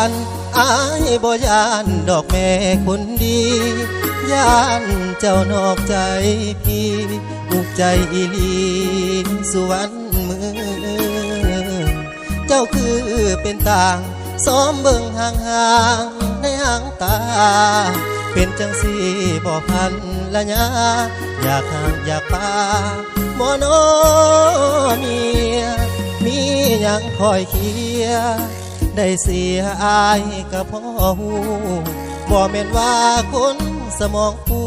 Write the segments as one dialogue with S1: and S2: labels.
S1: านอายบ่ยานดอกแม่คนดีย่านเจ้านอกใจพี่อุกใจอีลีสุวรรณเมืองเจ้าคือเป็นต่างซ้อมเบิ่งห่างๆในหางตาเป็นจังสีบ่พันละยาอยากห่างอยากปาบ่นอเมียมีหยังคอยเคียได้เสียอายก็พอหูบ่แม่นว่าคนสมองปู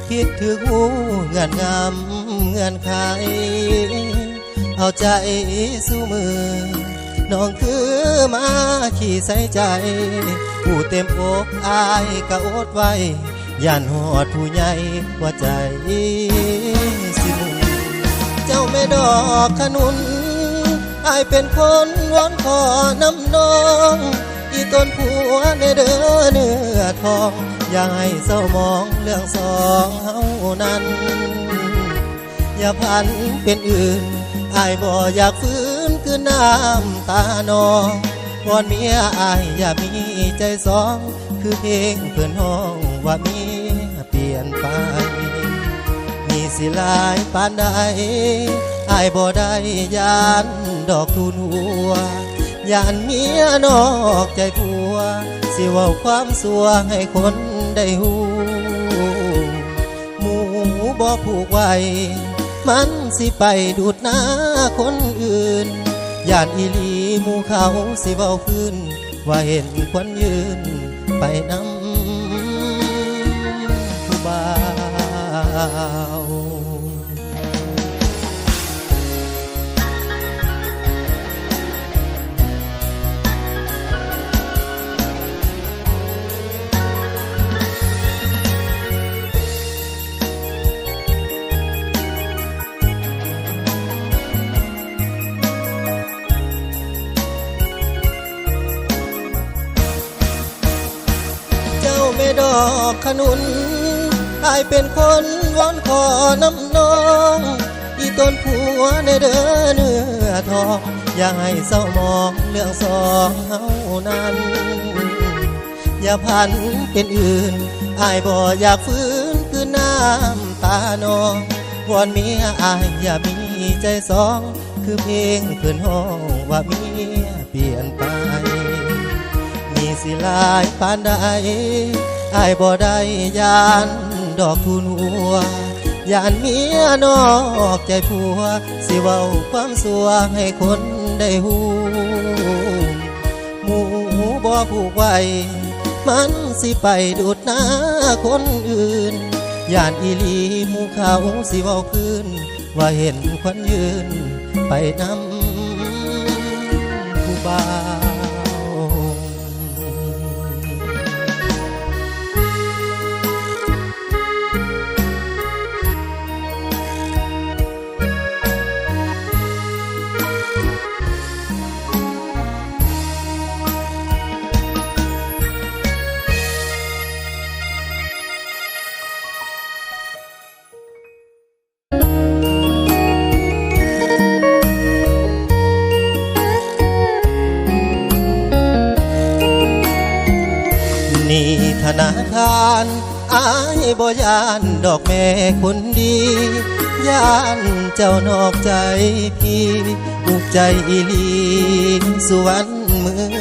S1: คิดถึงหูเงื่อนงำเงื่อนไขเอาใจสู้มือน้องคือมาขี่ใส่ใจผู้เต็มอกอายก็อดไว้ย่านหอดผู้ใหญ่หัวใจสิมุนเจ้าแม่ดอกขนุนอายเป็นคนวอนขอน้ำน้องอีต้นผัวในเด้อเนื้อทองอย่าให้เศร้ามองเรื่องสองเฮานั้นอย่าพันเป็นอื่นอายบ่อยากฟื้นคือน้ำตานองวอนเมียอายอย่ามีใจสองคือเพลงเพื่อนห้องว่าเมียเปลี่ยนไปมีสิหลายปานใดอายบ่ได้ยานดอกทูนหัวยานเมียนอกใจผัวสิเว้าความสัวให้คนได้หูหมูบ่ผูกไว้มันสิไปดูดหน้าคนอื่นย่านอีหลีหมู่เขาสิเว้าพื้นว่าเห็นควันยืนไปนำผู้บ่าวดอกขนุนอายเป็นคนวอนขอน้ำน้องอีต้นผัวในเด้อเนื้อทองอย่าให้เศร้ามองเรื่องสองเฮานั้นอย่าพันเป็นอื่นอายบ่อยากฟื้นคือน้ำตานองวอนเมียอายอย่ามีใจสองคือเพลงเพื่อนห้องว่าเมียเปลี่ยนไปมีสิหลายปานใดอายบ่ได้ยานดอกทูนหัวยานเมียนอกใจผัวสิเว้าความสัวให้คนได้หูหมู่บ่ผูกไว้มันสิไปดูดหน้าคนอื่นย่านอีหลีหมู่เขาสิเว้าคืนว่าเห็นควันยืนไปนำผู้บ่าวธนาคารอายบ่ยานดอกแม่คนดีย่านเจ้านอกใจพี่อุกใจอีลีสุวรรณเมือ